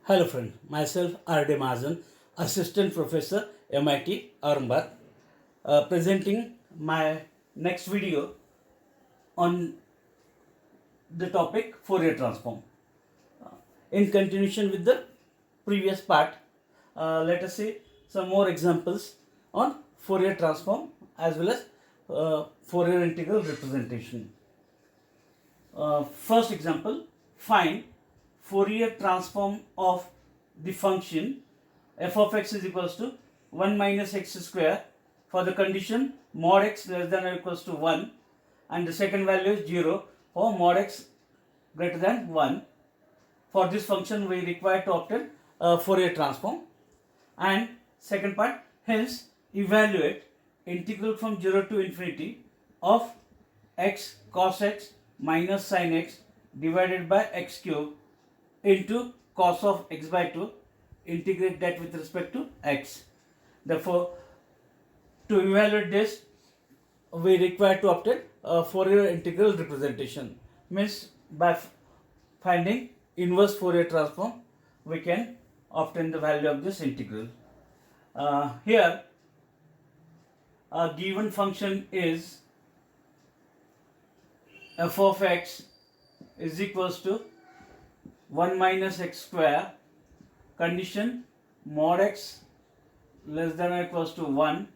Hello friend, myself R.D. Mahajan, Assistant Professor MIT Aurangabad, presenting my next video on the topic Fourier Transform. In continuation with the previous part, let us see some more examples on Fourier Transform as well as Fourier integral representation. First example, find Fourier transform of the function f of x is equals to 1 minus x square for the condition mod x less than or equals to 1, and the second value is 0 for mod x greater than 1. For this function we require to obtain Fourier transform. And second part, hence evaluate integral from 0 to infinity of x cos x minus sin x divided by x cube into cos of x by 2, integrate that with respect to x. Therefore, to evaluate this, we require to obtain a Fourier integral representation. Means by finding inverse Fourier transform, we can obtain the value of this integral. Here, a given function is f of x is equals to 1 minus x square, condition mod x less than or equals to 1,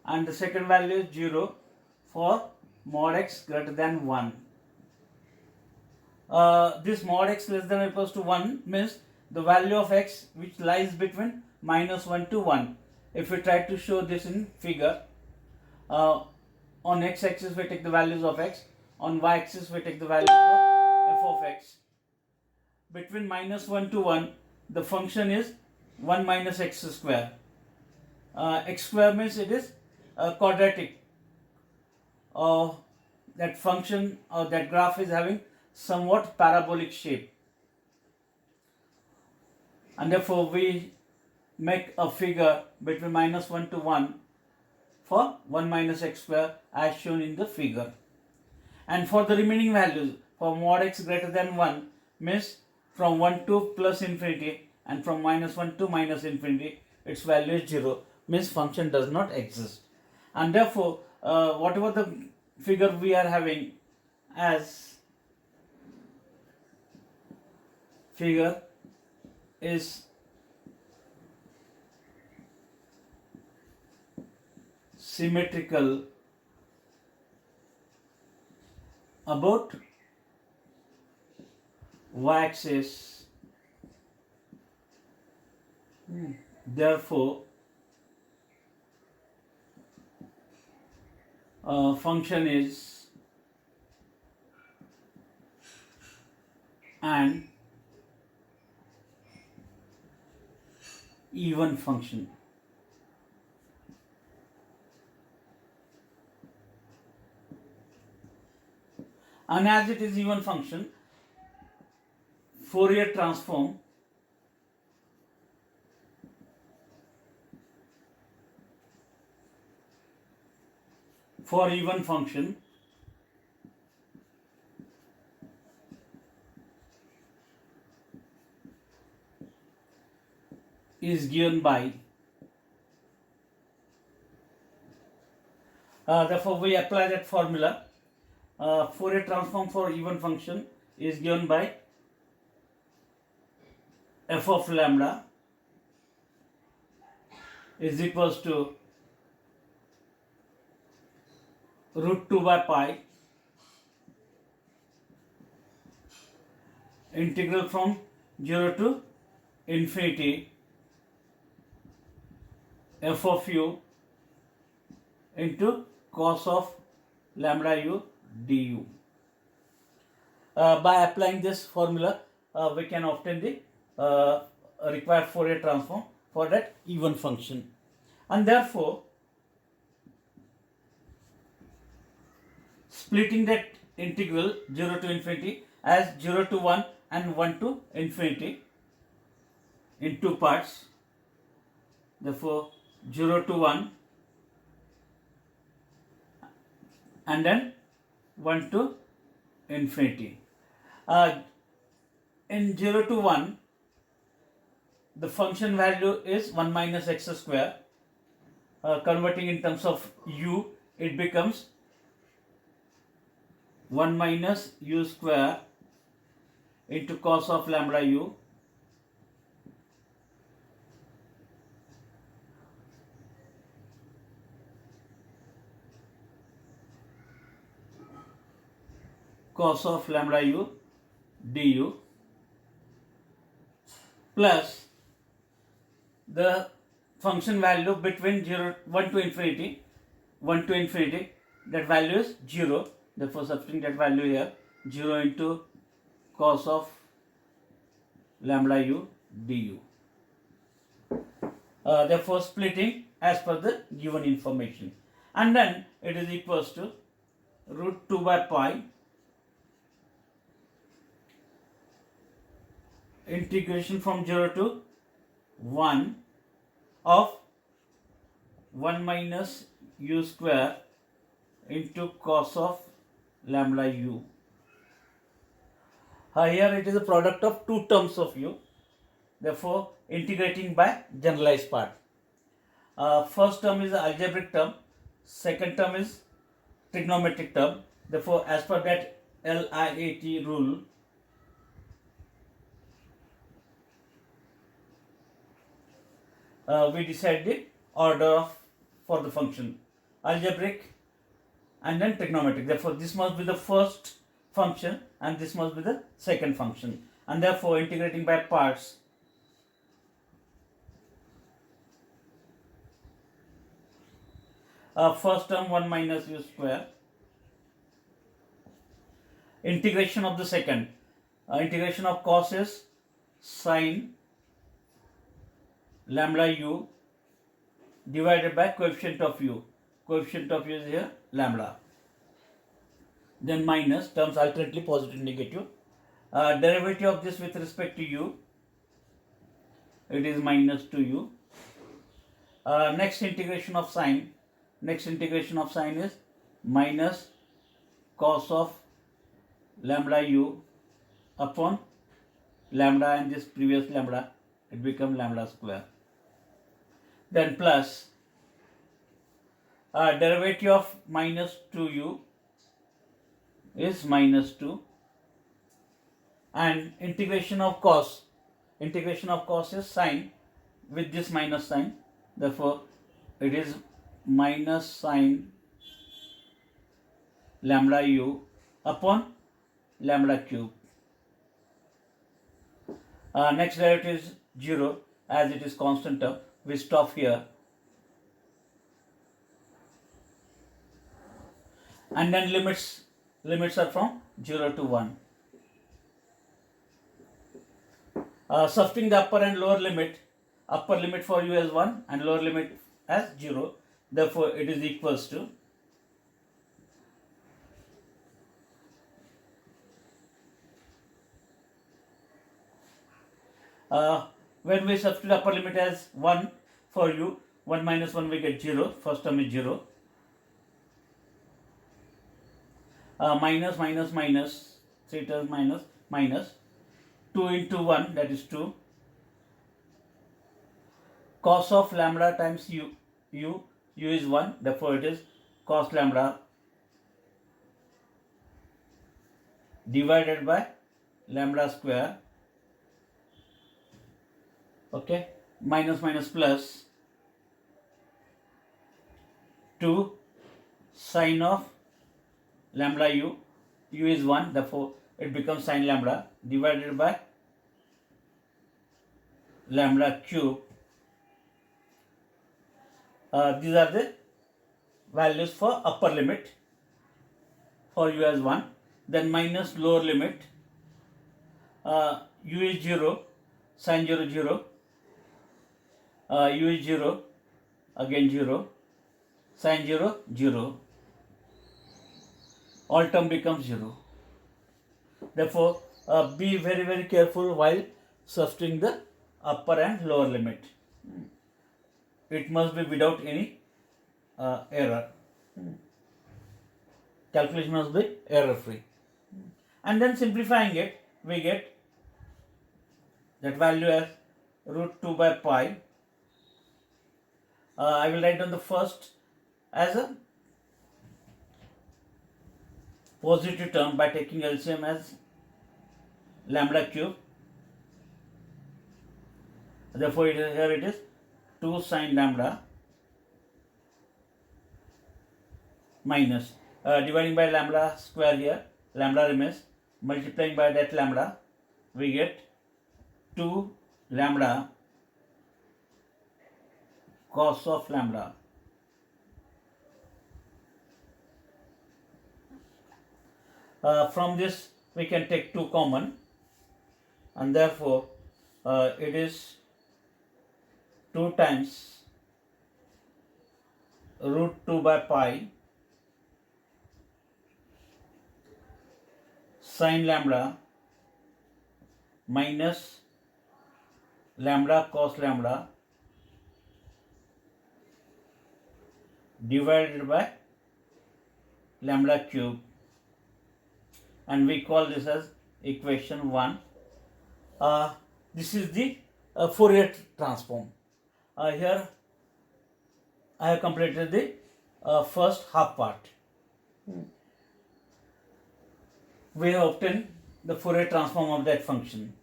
and the second value is 0 for mod x greater than 1. This mod x less than or equals to 1 means the value of x which lies between minus 1 to 1. If we try to show this in figure, on x axis we take the values of x, on y axis we take the values of f of x. Between minus 1 to 1, the function is 1 minus x square. X square means it is quadratic. That function or that graph is having somewhat parabolic shape. And therefore we make a figure between minus 1 to 1 for 1 minus x square as shown in the figure. And for the remaining values, for mod x greater than 1 means from 1 to plus infinity and from minus 1 to minus infinity, its value is 0, means function does not exist. And therefore, whatever the figure we are having as figure is symmetrical about y-axis, therefore function is an even function. And as it is even function, Fourier transform for even function is given by, therefore we apply that formula. Fourier transform for even function is given by f of lambda is equals to root 2 by pi integral from 0 to infinity f of u into cos of lambda u du. By applying this formula, we can obtain the required Fourier transform for that even function. And therefore, splitting that integral 0 to infinity as 0 to 1 and 1 to infinity in two parts, therefore 0 to 1 and then 1 to infinity. In 0 to 1, the function value is 1 minus x square. Converting in terms of u, it becomes 1 minus u square into cos of lambda u cos of lambda u du plus the function value between 1 to infinity, that value is 0. Therefore, substituting that value here, 0 into cos of lambda u du. Therefore, splitting as per the given information. And then it is equals to root 2 by pi integration from 0 to 1 of 1 minus u square into cos of lambda u. Here it is a product of two terms of u. Therefore, integrating by generalized part. First term is the algebraic term. Second term is trigonometric term. Therefore, as per that LIAT rule, we decide the order for the function, algebraic and then trigonometric. Therefore, this must be the first function and this must be the second function, and therefore integrating by parts, first term 1 minus u square, integration of the second, integration of cos is sine lambda u divided by coefficient of u. Coefficient of u is here lambda. Then minus, terms alternately positive negative. Derivative of this with respect to u, it is minus 2u. Next integration of sine. Next integration of sine is minus cos of lambda u upon lambda, and this previous lambda, it becomes lambda square. Then plus derivative of minus 2u is minus 2, and integration of cos is sine with this minus sign. Therefore, it is minus sine lambda u upon lambda cube. Next derivative is 0, as it is constant term. We stop here, and then limits are from 0 to 1. Substituting the upper and lower limit, upper limit for u as 1 and lower limit as 0. Therefore, it is equals to when we substitute upper limit as 1 for u, 1 minus 1 we get 0, first term is 0. Minus, 3 terms minus, 2 into 1, that is 2. Cos of lambda times u is 1, therefore it is cos lambda divided by lambda square. Okay, minus plus 2 sine of lambda u is 1, therefore it becomes sine lambda divided by lambda cube. These are the values for upper limit for u as 1. Then minus lower limit, u is 0, sine 0, u is 0, again 0, sine 0, all term becomes 0. Therefore, be very careful while substituting the upper and lower limit. It must be without any error. Calculation must be error free. And then simplifying it, we get that value as root 2 by pi. I will write down the first as a positive term by taking LCM as lambda cube. Therefore, here it is 2 sine lambda minus dividing by lambda square here, lambda remains, multiplying by that lambda, we get 2 lambda cos of lambda. From this we can take 2 common, and therefore it is 2 times root 2 by pi sine lambda minus lambda cos lambda divided by lambda cube, and we call this as equation 1. This is the Fourier transform. Here I have completed the first half part. We have obtained the Fourier transform of that function.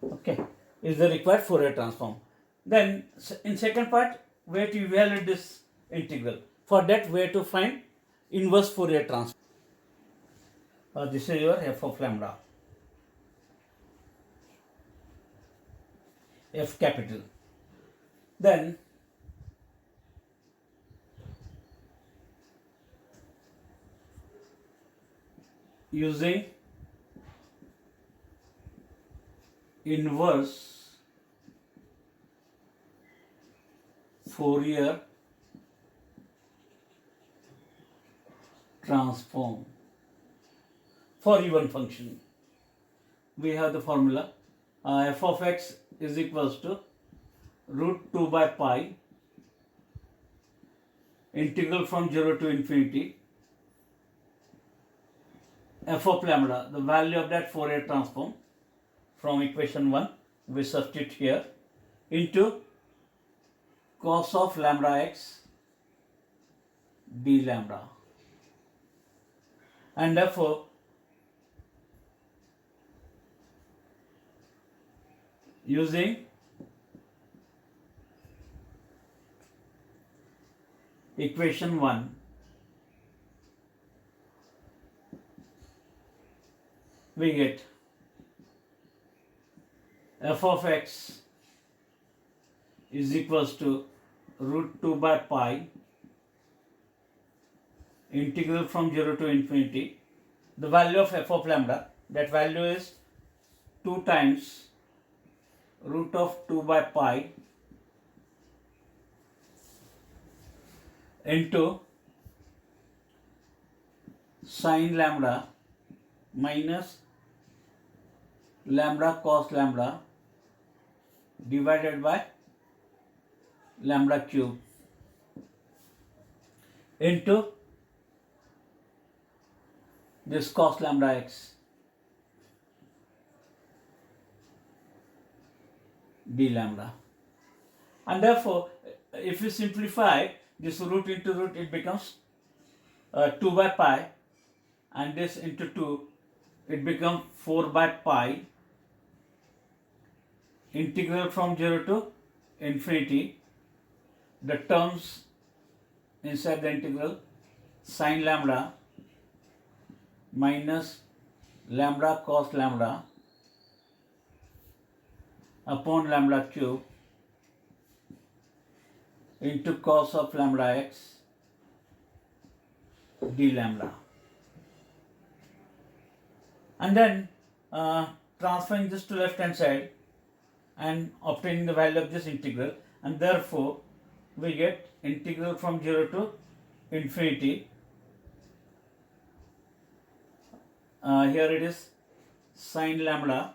Okay, is the required Fourier transform. Then in second part, we have to evaluate this integral. For that, we have to find inverse Fourier transform. This is your f of lambda, f capital. Then using inverse Fourier transform for even function, we have the formula f of x is equals to root 2 by pi integral from 0 to infinity f of lambda, the value of that Fourier transform from equation 1 we substitute here, into cos of lambda x d lambda, and therefore using equation 1 we get f of x is equals to root 2 by pi integral from 0 to infinity, the value of f of lambda, that value is 2 times root of 2 by pi into sine lambda minus lambda cos lambda divided by lambda cube into this cos lambda x d lambda, and therefore if you simplify this root into root, it becomes 2 by pi, and this into 2, it becomes 4 by pi integral from 0 to infinity, the terms inside the integral sine lambda minus lambda cos lambda upon lambda cube into cos of lambda x d lambda, and then transferring this to left hand side and obtaining the value of this integral, and therefore we get integral from 0 to infinity here it is sine lambda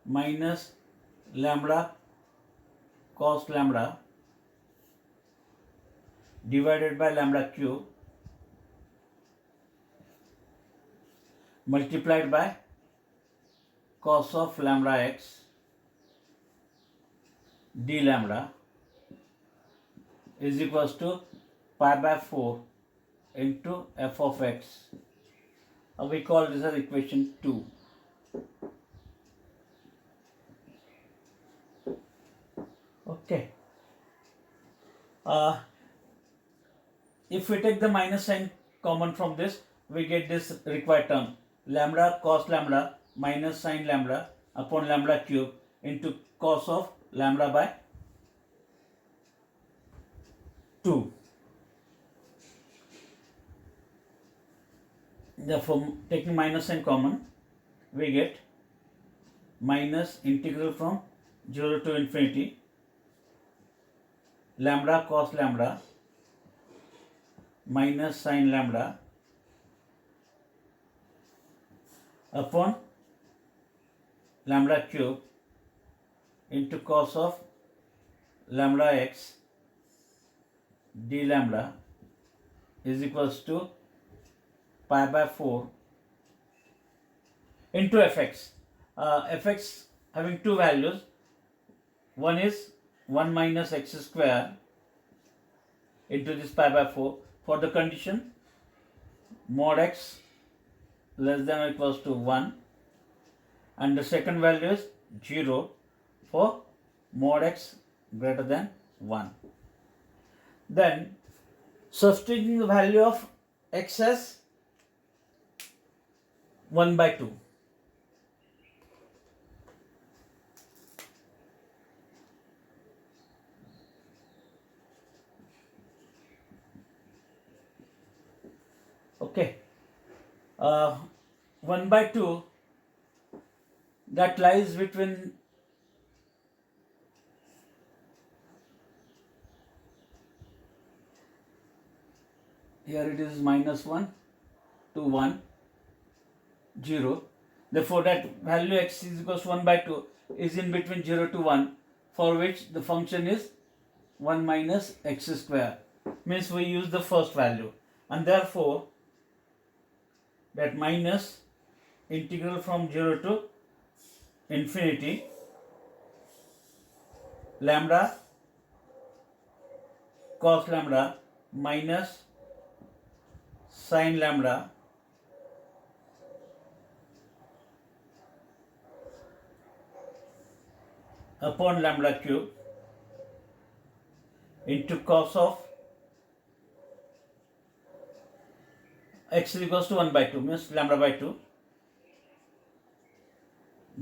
minus lambda cos lambda divided by lambda cube multiplied by cos of lambda x d lambda is equals to pi by 4 into f of x. We call this as equation 2. Okay. If we take the minus sign common from this, we get this required term lambda cos lambda minus sine lambda upon lambda cube into cos of lambda by 2. Therefore, taking minus sign common, we get minus integral from 0 to infinity lambda cos lambda minus sine lambda upon lambda cube into cos of lambda x d lambda is equals to pi by 4 into fx. Fx having two values. One is 1 minus x square into this pi by 4 for the condition mod x less than or equals to 1, and the second value is 0 for mod x greater than 1. Then substituting the value of x as 1 by 2. Okay. 1 by 2 that lies between here it is minus 1 to 1 0. Therefore, that value x is equals to 1 by 2 is in between 0 to 1, for which the function is 1 minus x square. Means we use the first value, and therefore that minus integral from 0 to infinity lambda cos lambda minus sine lambda upon lambda cube into cos of x is equals to 1 by 2, means lambda by 2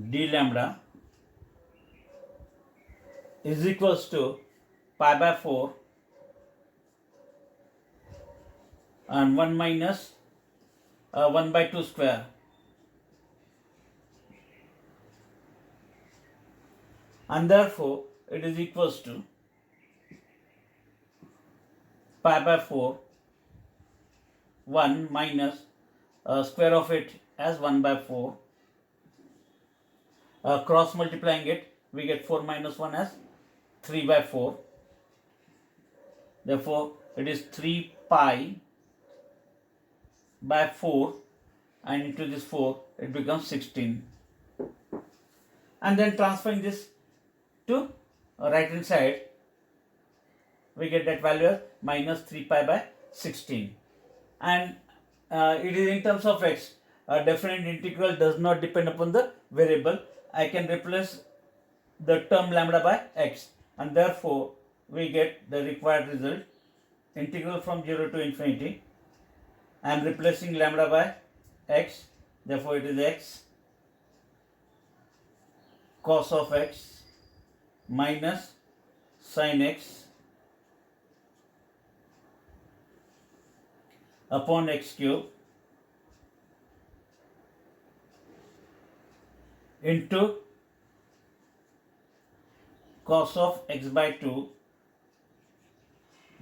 d lambda is equals to pi by 4 and 1 minus 1 by 2 square, and therefore it is equals to pi by 4 1 minus square of it as 1 by 4, cross multiplying it we get 4 minus 1 as 3 by 4. Therefore it is 3 pi by 4, and into this 4 it becomes 16, and then transferring this to right hand side we get that value as minus 3 pi by 16, and it is in terms of x. A definite integral does not depend upon the variable. I can replace the term lambda by x, and therefore we get the required result integral from 0 to infinity. I am replacing lambda by x, therefore it is x cos of x minus sin x upon x cube into cos of x by 2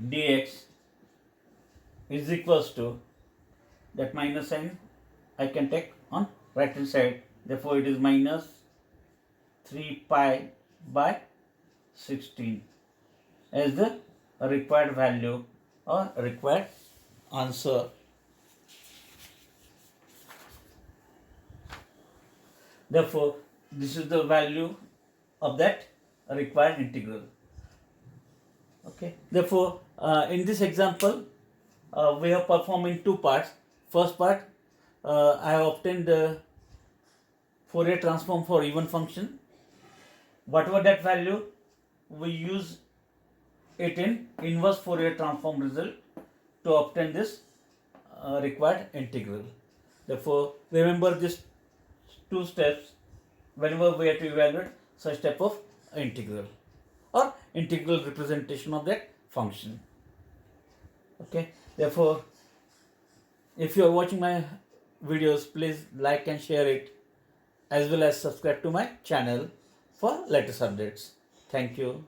dx is equals to that minus sign I can take on right hand side. Therefore, it is minus 3 pi by 16 as the required value or required answer. Therefore, this is the value of that required integral. Okay. Therefore, in this example, we have performed in two parts. First part, I have obtained the Fourier transform for even function. Whatever that value, we use it in inverse Fourier transform result to obtain this required integral. Therefore, remember these two steps whenever we have to evaluate such type of integral or integral representation of that function. Okay. Therefore, if you are watching my videos, please like and share it, as well as subscribe to my channel for latest updates. Thank you.